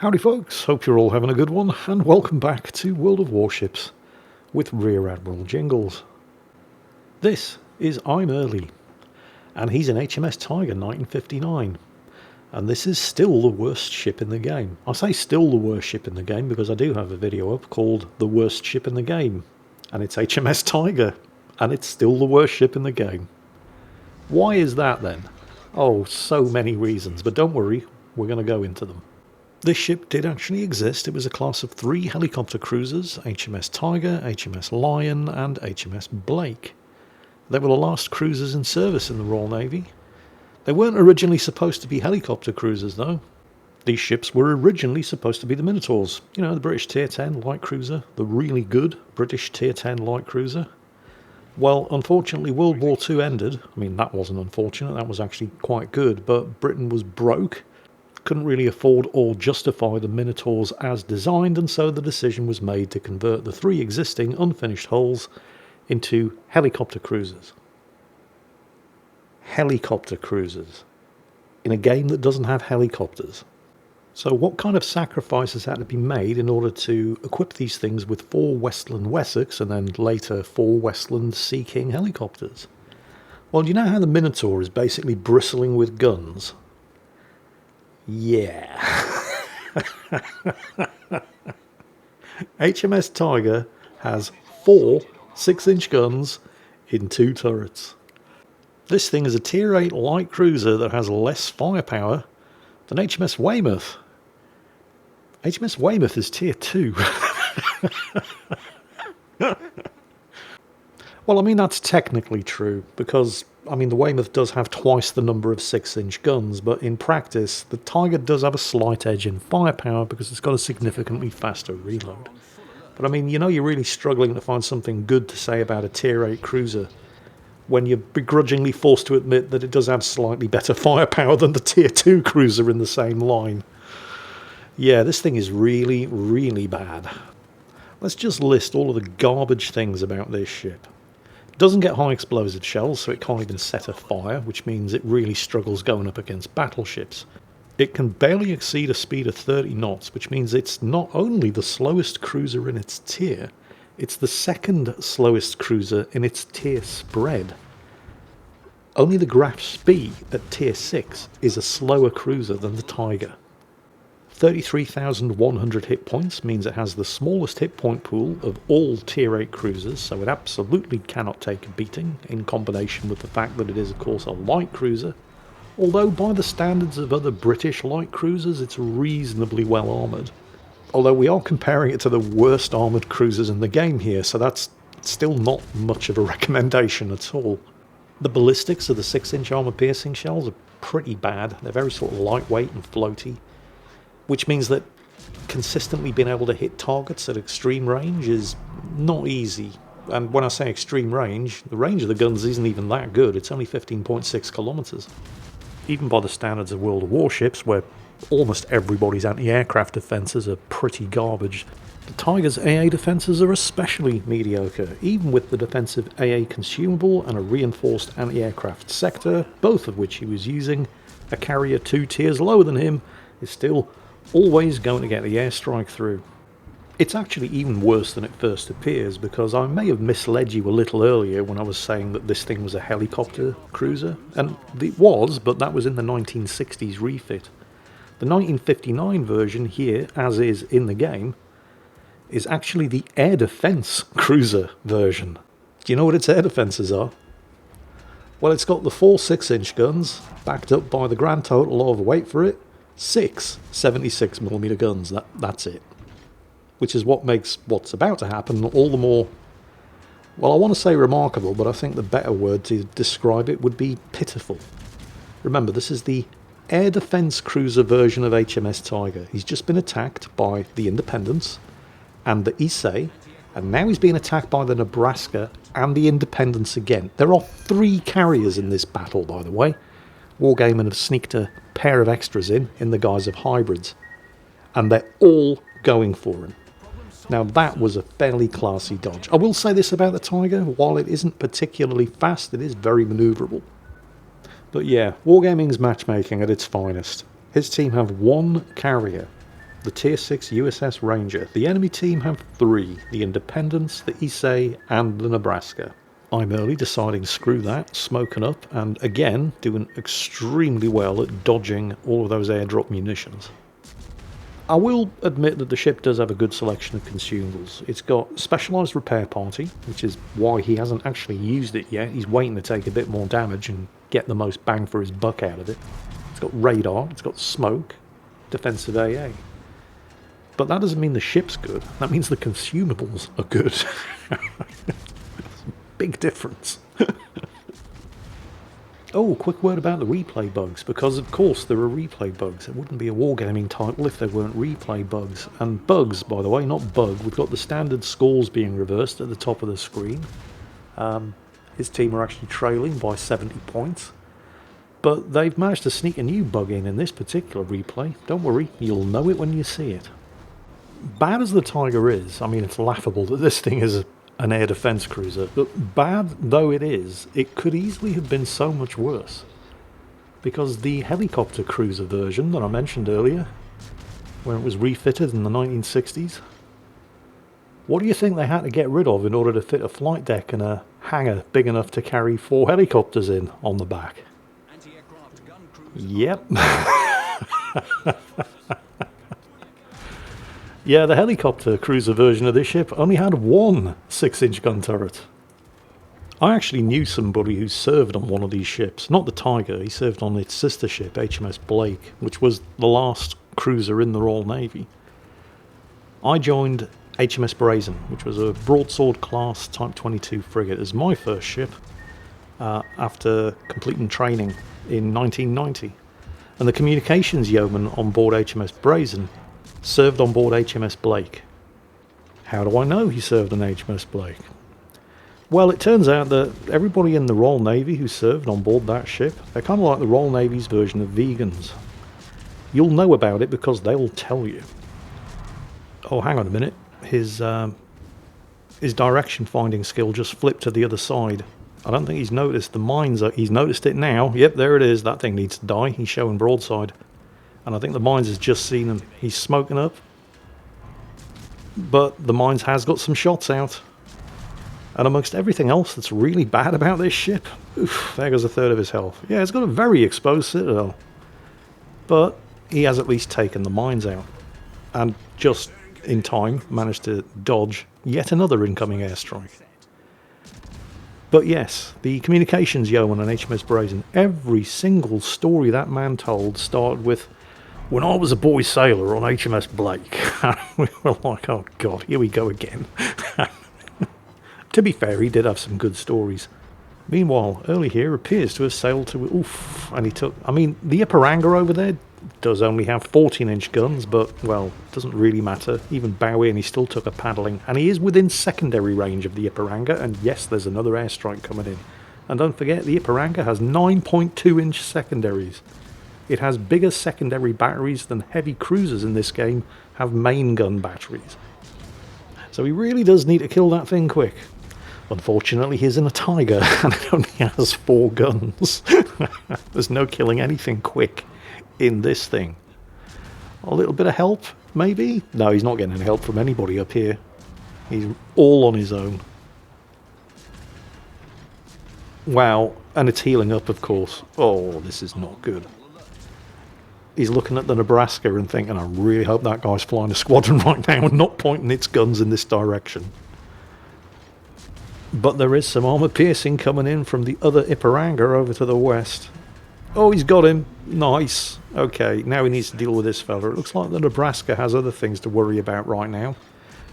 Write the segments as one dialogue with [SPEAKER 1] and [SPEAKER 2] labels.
[SPEAKER 1] Howdy folks, hope you're all having a good one, and welcome back to World of Warships with Rear Admiral Jingles. This is I'm Early, and he's an HMS Tiger 1959, and this is still the worst ship in the game. I say still the worst ship in the game because I do have a video up called The Worst Ship in the Game, and it's HMS Tiger, and it's still the worst ship in the game. Why is that then? Oh, so many reasons, but don't worry, we're going to go into them. This ship did actually exist. It was a class of 3 helicopter cruisers, HMS Tiger, HMS Lion and HMS Blake. They were the last cruisers in service in the Royal Navy. They weren't originally supposed to be helicopter cruisers though. These ships were originally supposed to be the Minotaurs, you know, the British Tier 10 light cruiser, the really good British Tier 10 light cruiser. Well, unfortunately World War II ended. I mean, that wasn't unfortunate, that was actually quite good, but Britain was broke. Couldn't really afford or justify the Minotaurs as designed, and so the decision was made to convert the 3 existing unfinished hulls into helicopter cruisers. Helicopter cruisers in a game that doesn't have helicopters. So what kind of sacrifices had to be made in order to equip these things with 4 Westland Wessex and then later 4 Westland Sea King helicopters? Well, you know how the Minotaur is basically bristling with guns? Yeah. HMS Tiger has 4 6-inch guns in 2 turrets. This thing is a Tier 8 light cruiser that has less firepower than HMS Weymouth. HMS Weymouth is Tier 2. Well, I mean, that's technically true, because, I mean, the Weymouth does have twice the number of 6-inch guns, but in practice, the Tiger does have a slight edge in firepower because it's got a significantly faster reload. But I mean, you know, you're really struggling to find something good to say about a Tier 8 cruiser when you're begrudgingly forced to admit that it does have slightly better firepower than the Tier 2 cruiser in the same line. Yeah, this thing is really, really bad. Let's just list all of the garbage things about this ship. It doesn't get high explosive shells, so it can't even set a fire, which means it really struggles going up against battleships. It can barely exceed a speed of 30 knots, which means it's not only the slowest cruiser in its tier, it's the second slowest cruiser in its tier spread. Only the Graf Spee at tier 6 is a slower cruiser than the Tiger. 33,100 hit points means it has the smallest hit point pool of all Tier 8 cruisers, so it absolutely cannot take a beating, in combination with the fact that it is of course a light cruiser, although by the standards of other British light cruisers it's reasonably well armoured. Although we are comparing it to the worst armoured cruisers in the game here, so that's still not much of a recommendation at all. The ballistics of the 6-inch armour piercing shells are pretty bad. They're very sort of lightweight and floaty, which means that consistently being able to hit targets at extreme range is not easy. And when I say extreme range, the range of the guns isn't even that good. It's only 15.6 kilometres. Even by the standards of World of Warships, where almost everybody's anti-aircraft defences are pretty garbage, the Tiger's AA defences are especially mediocre, even with the defensive AA consumable and a reinforced anti-aircraft sector, both of which he was using. A carrier 2 tiers lower than him is still always going to get the airstrike through. It's actually even worse than it first appears, because I may have misled you a little earlier when I was saying that this thing was a helicopter cruiser, and it was, but that was in the 1960s refit. The 1959 version here, as is in the game, is actually the air defence cruiser version. Do you know what its air defences are? Well, it's got the 4 6-inch guns, backed up by the grand total of, wait for it, 6 76mm guns. That's it. Which is what makes what's about to happen all the more, well, I want to say remarkable, but I think the better word to describe it would be pitiful. Remember, this is the air defence cruiser version of HMS Tiger. He's just been attacked by the Independence and the Issei, and now he's being attacked by the Nebraska and the Independence again. There are 3 carriers in this battle, by the way. Wargaming have sneaked a pair of extras in the guise of hybrids, and they're all going for him. Now that was a fairly classy dodge. I will say this about the Tiger, while it isn't particularly fast, it is very manoeuvrable. But yeah, Wargaming's matchmaking at its finest. His team have 1 carrier the Tier 6 USS Ranger. The enemy team have 3, the Independence, the Issei, and the Nebraska. I'm early, deciding screw that, smoking up, and again doing extremely well at dodging all of those airdrop munitions. I will admit that the ship does have a good selection of consumables. It's got Specialised Repair Party, which is why he hasn't actually used it yet. He's waiting to take a bit more damage and get the most bang for his buck out of it. It's got Radar, it's got Smoke, Defensive AA. But that doesn't mean the ship's good. That means the consumables are good. Big difference. Oh, quick word about the replay bugs, because of course there are replay bugs. It wouldn't be a wargaming title if there weren't replay bugs. And bugs, by the way, not bug. We've got the standard scores being reversed at the top of the screen. His team are actually trailing by 70 points. But they've managed to sneak a new bug in this particular replay. Don't worry, you'll know it when you see it. Bad as the Tiger is, I mean, it's laughable that this thing is an air defense cruiser, but bad though it is, it could easily have been so much worse. Because the helicopter cruiser version that I mentioned earlier, when it was refitted in the 1960s, what do you think they had to get rid of in order to fit a flight deck and a hangar big enough to carry 4 helicopters in on the back? Yep. Yeah, the helicopter cruiser version of this ship only had 1 6-inch gun turret. I actually knew somebody who served on one of these ships. Not the Tiger, he served on its sister ship, HMS Blake, which was the last cruiser in the Royal Navy. I joined HMS Brazen, which was a broadsword class Type 22 frigate, as my first ship after completing training in 1990. And the communications yeoman on board HMS Brazen served on board HMS Blake. How do I know he served on HMS Blake? Well, it turns out that everybody in the Royal Navy who served on board that ship, they're kind of like the Royal Navy's version of vegans. You'll know about it because they'll tell you. Oh, hang on a minute. His direction finding skill just flipped to the other side. I don't think he's noticed the mines. He's noticed it now. Yep, there it is. That thing needs to die. He's showing broadside. And I think the mines has just seen him. He's smoking up. But the mines has got some shots out. And amongst everything else that's really bad about this ship, oof, there goes a third of his health. Yeah, it's got a very exposed citadel. But he has at least taken the mines out. And just in time managed to dodge yet another incoming airstrike. But yes, the communications yeoman on HMS Brazen, every single story that man told started with, "When I was a boy sailor on HMS Blake." We were like, oh god, here we go again. To be fair, he did have some good stories. Meanwhile, Early here appears to have sailed to... Oof, and he took... I mean, the Ipiranga over there does only have 14-inch guns, but, well, doesn't really matter. Even Bowie, and he still took a paddling. And he is within secondary range of the Ipiranga, and yes, there's another airstrike coming in. And don't forget, the Ipiranga has 9.2-inch secondaries. It has bigger secondary batteries than heavy cruisers in this game have main gun batteries. So he really does need to kill that thing quick. Unfortunately, he's in a Tiger, and it only has 4 guns. There's no killing anything quick in this thing. A little bit of help, maybe? No, he's not getting any help from anybody up here. He's all on his own. Wow, and it's healing up, of course. Oh, this is not good. He's looking at the Nebraska and thinking, I really hope that guy's flying a squadron right now and not pointing its guns in this direction. But there is some armour piercing coming in from the other Ipiranga over to the west. Oh, he's got him. Nice. Okay, now he needs to deal with this fella. It looks like the Nebraska has other things to worry about right now.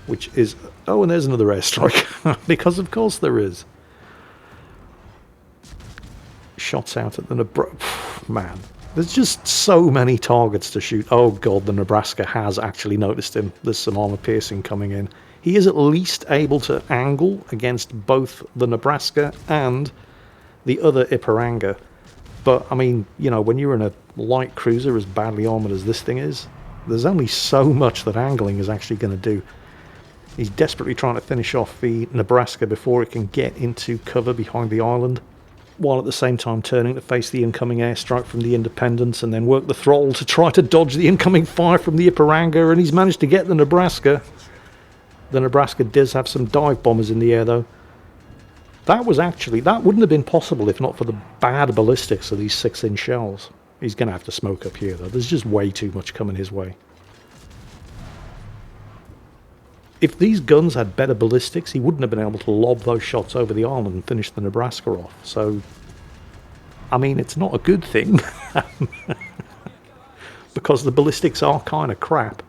[SPEAKER 1] Which is... Oh, and there's another airstrike. Because of course there is. Shots out at the Nebraska. Man. There's just so many targets to shoot. Oh god, the Nebraska has actually noticed him. There's some armour piercing coming in. He is at least able to angle against both the Nebraska and the other Ipiranga. But, I mean, you know, when you're in a light cruiser as badly armoured as this thing is, there's only so much that angling is actually going to do. He's desperately trying to finish off the Nebraska before it can get into cover behind the island. while at the same time turning to face the incoming airstrike from the Independence and then work the throttle to try to dodge the incoming fire from the Ipiranga, and he's managed to get the Nebraska. The Nebraska does have some dive bombers in the air, though. That wouldn't have been possible if not for the bad ballistics of these 6-inch shells. He's going to have to smoke up here, though. There's just way too much coming his way. If these guns had better ballistics, he wouldn't have been able to lob those shots over the island and finish the Nebraska off. So, I mean, it's not a good thing. Because the ballistics are kind of crap.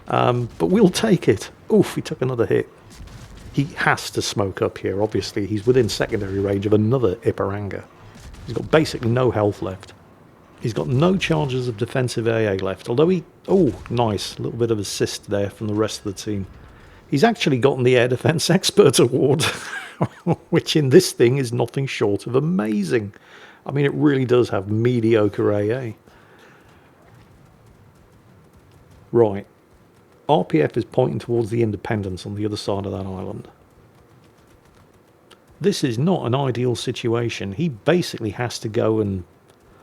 [SPEAKER 1] But we'll take it. Oof, he took another hit. He has to smoke up here, obviously. He's within secondary range of another Ipiranga. He's got basically no health left. He's got no charges of defensive AA left, although he... Oh, nice. A little bit of assist there from the rest of the team. He's actually gotten the Air Defense Expert Award, which in this thing is nothing short of amazing. I mean, it really does have mediocre AA. Right. RPF is pointing towards the Independence on the other side of that island. This is not an ideal situation. He basically has to go and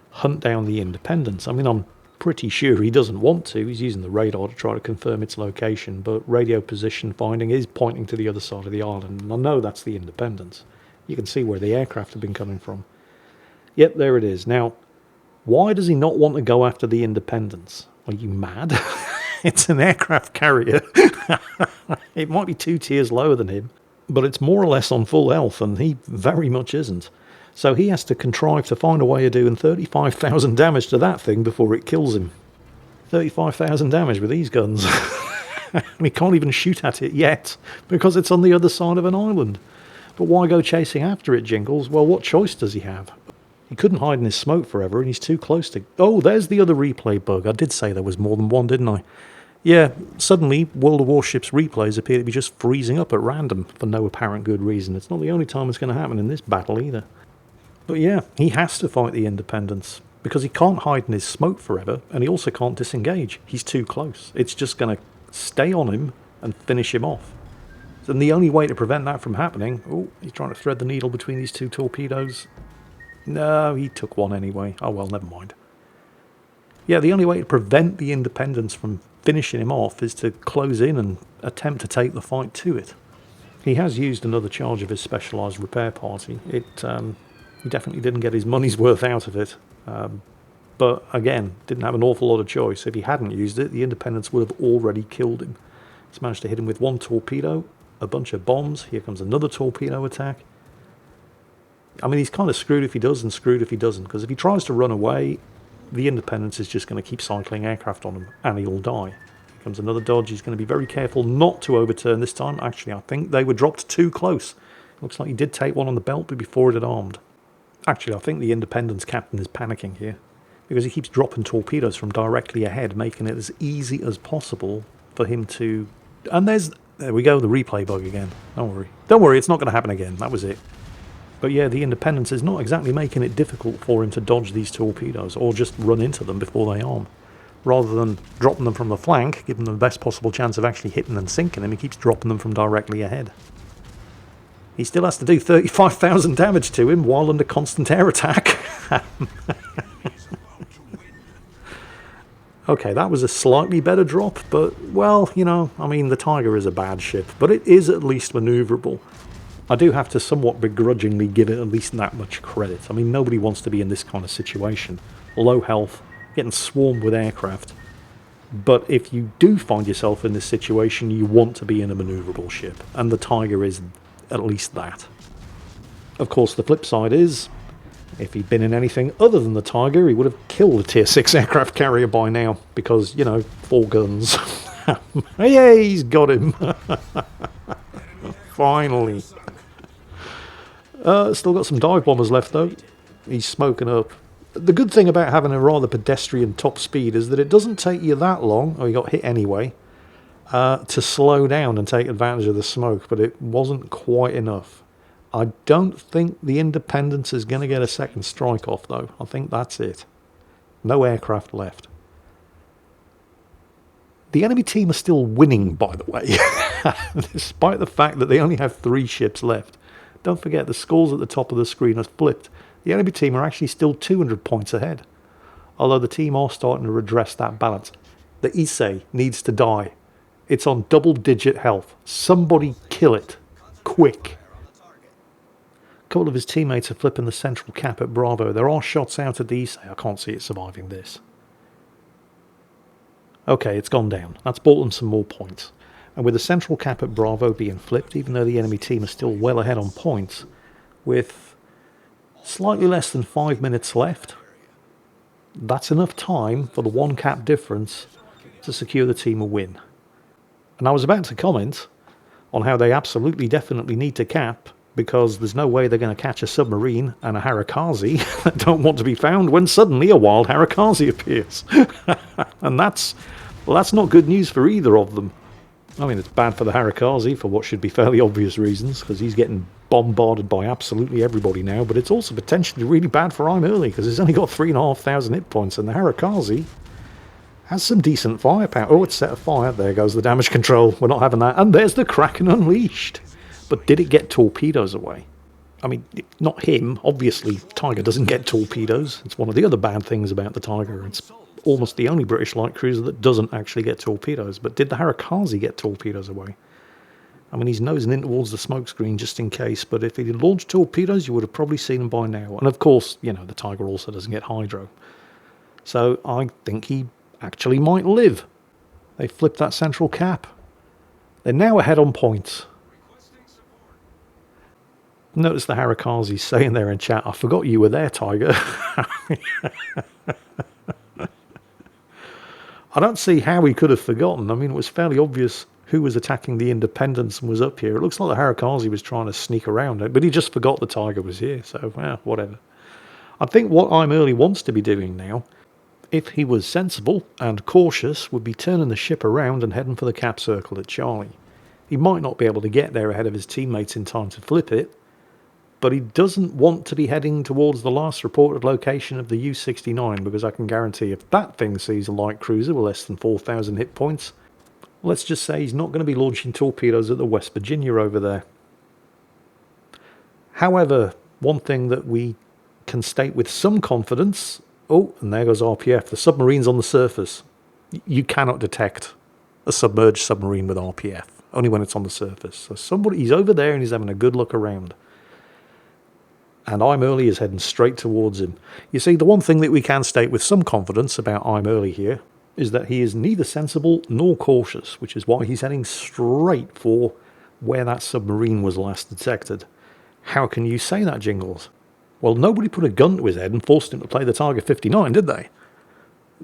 [SPEAKER 1] hunt down the Independence. I mean, I'm pretty sure he doesn't want to. He's using the radar to try to confirm its location, but radio position finding is pointing to the other side of the island, and I know that's the Independence. You can see where the aircraft have been coming from. Yep, there it is. Now, why does he not want to go after the Independence? Are you mad? It's an aircraft carrier. It might be 2 tiers lower than him, but it's more or less on full health, and he very much isn't. So he has to contrive to find a way of doing 35,000 damage to that thing before it kills him. 35,000 damage with these guns. And he can't even shoot at it yet, because it's on the other side of an island. But why go chasing after it, Jingles? Well, what choice does he have? He couldn't hide in his smoke forever, and he's too close to... Oh, there's the other replay bug. I did say there was more than one, didn't I? Yeah, suddenly World of Warships replays appear to be just freezing up at random for no apparent good reason. It's not the only time it's going to happen in this battle either. But yeah, he has to fight the Independence, because he can't hide in his smoke forever, and he also can't disengage. He's too close. It's just going to stay on him and finish him off. And the only way to prevent that from happening... Oh, he's trying to thread the needle between these 2 torpedoes. No, he took one anyway. Oh well, never mind. Yeah, the only way to prevent the Independence from finishing him off is to close in and attempt to take the fight to it. He has used another charge of his specialised repair party. He definitely didn't get his money's worth out of it. But again, didn't have an awful lot of choice. If he hadn't used it, the Independence would have already killed him. He's managed to hit him with 1 torpedo, a bunch of bombs. Here comes another torpedo attack. I mean, he's kind of screwed if he does and screwed if he doesn't, because if he tries to run away, the Independence is just going to keep cycling aircraft on him, and he'll die. Here comes another dodge. He's going to be very careful not to overturn this time. Actually, I think they were dropped too close. Looks like he did take one on the belt, but before it had armed. Actually, I think the Independence captain is panicking here, because he keeps dropping torpedoes from directly ahead, making it as easy as possible for him to... And there we go, the replay bug again. Don't worry. Don't worry, it's not going to happen again. That was it. But yeah, the Independence is not exactly making it difficult for him to dodge these torpedoes, or just run into them before they arm. Rather than dropping them from the flank, giving them the best possible chance of actually hitting and sinking them, he keeps dropping them from directly ahead. He still has to do 35,000 damage to him while under constant air attack. Okay, that was a slightly better drop, but, well, you know, I mean, the Tiger is a bad ship, but it is at least manoeuvrable. I do have to somewhat begrudgingly give it at least that much credit. I mean, nobody wants to be in this kind of situation. Low health, getting swarmed with aircraft. But if you do find yourself in this situation, you want to be in a manoeuvrable ship, and the Tiger is at least that. Of course, the flip side is, if he'd been in anything other than the Tiger, he would have killed a Tier 6 aircraft carrier by now, because, you know, 4 guns. Hey, he's got him. Finally. Still got some dive bombers left, though. He's smoking up. The good thing about having a rather pedestrian top speed is that it doesn't take you that long, or you got hit anyway, to slow down and take advantage of the smoke, but it wasn't quite enough. I don't think the Independence is going to get a second strike off, though. I think that's it. No aircraft left. The enemy team are still winning, by the way, despite the fact that they only have 3 ships left. Don't forget, the scores at the top of the screen are flipped. The enemy team are actually still 200 points ahead, although the team are starting to redress that balance. The Issei needs to die. It's on double-digit health. Somebody kill it. Quick. A couple of his teammates are flipping the central cap at Bravo. There are shots out at the Issei. I can't see it surviving this. Okay, it's gone down. That's bought them some more points. And with the central cap at Bravo being flipped, even though the enemy team is still well ahead on points, with slightly less than 5 minutes left, that's enough time for the one cap difference to secure the team a win. And I was about to comment on how they absolutely definitely need to cap, because there's no way they're going to catch a submarine and a Harikaze that don't want to be found when suddenly a wild Harikaze appears. And that's not good news for either of them. I mean, it's bad for the Harikaze for what should be fairly obvious reasons, because he's getting bombarded by absolutely everybody now, but it's also potentially really bad for I'm Early, because he's only got 3,500 hit points, and the Harikaze has some decent firepower. Oh, it's set afire. There goes the damage control. We're not having that. And there's the Kraken Unleashed. But did it get torpedoes away? I mean, not him. Obviously, Tiger doesn't get torpedoes. It's one of the other bad things about the Tiger. It's almost the only British light cruiser that doesn't actually get torpedoes. But did the Harikaze get torpedoes away? I mean, he's nosing in towards the smoke screen just in case, but if he had launched torpedoes, you would have probably seen them by now. And of course, you know, the Tiger also doesn't get hydro. So I think he actually might live. They flipped that central cap. They're now ahead on points. Notice the Harikaze saying there in chat, I forgot you were there, Tiger. I don't see how he could have forgotten. I mean, it was fairly obvious who was attacking the Independence and was up here. It looks like the Harikaze was trying to sneak around it, but he just forgot the Tiger was here, so, well, whatever. I think what I'm Early wants to be doing now, if he was sensible and cautious, would be turning the ship around and heading for the cap circle at Charlie. He might not be able to get there ahead of his teammates in time to flip it, but he doesn't want to be heading towards the last reported location of the U-69, because I can guarantee if that thing sees a light cruiser with less than 4,000 hit points, let's just say he's not going to be launching torpedoes at the West Virginia over there. However, one thing that we can state with some confidence, oh, and there goes RPF, the submarine's on the surface. You cannot detect a submerged submarine with RPF, only when it's on the surface. So he's over there and he's having a good look around. And I'm Early is heading straight towards him. You see, the one thing that we can state with some confidence about I'm Early here is that he is neither sensible nor cautious, which is why he's heading straight for where that submarine was last detected. How can you say that, Jingles? Well, nobody put a gun to his head and forced him to play the Tiger 59, did they?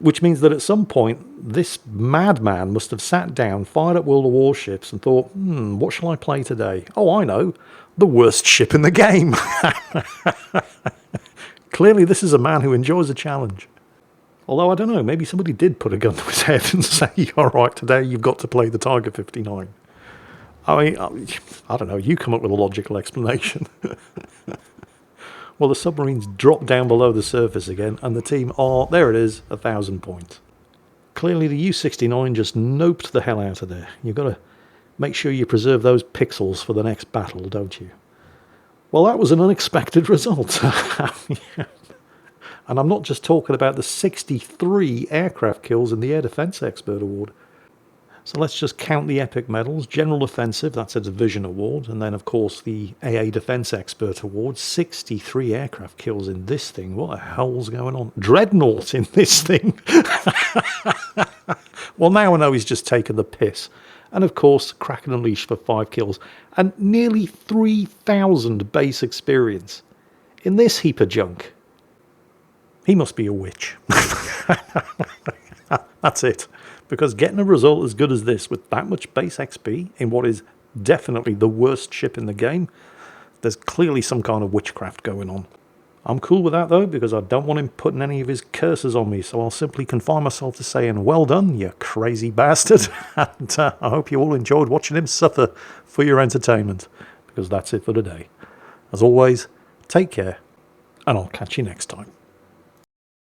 [SPEAKER 1] Which means that at some point, this madman must have sat down, fired up World of Warships, and thought, what shall I play today? Oh, I know. The worst ship in the game. Clearly, this is a man who enjoys a challenge. Although, I don't know, maybe somebody did put a gun to his head and say, all right, today you've got to play the Tiger 59. I mean, I don't know, you come up with a logical explanation. Well, the submarine's dropped down below the surface again, and the team are, there it is, 1,000 points. Clearly, the U-69 just noped the hell out of there. You've got to make sure you preserve those pixels for the next battle, don't you? Well, that was an unexpected result. And I'm not just talking about the 63 aircraft kills in the Air Defense Expert Award. So let's just count the epic medals. General Offensive, that's a division award. And then, of course, the AA Defense Expert Award. 63 aircraft kills in this thing. What the hell's going on? Dreadnought in this thing. Well, now I know he's just taken the piss. And, of course, Kraken Unleashed for 5 kills. And nearly 3,000 base experience. In this heap of junk. He must be a witch. That's it. Because getting a result as good as this with that much base XP in what is definitely the worst ship in the game, there's clearly some kind of witchcraft going on. I'm cool with that though, because I don't want him putting any of his curses on me, so I'll simply confine myself to saying, well done, you crazy bastard. And I hope you all enjoyed watching him suffer for your entertainment, because that's it for today. As always, take care, and I'll catch you next time.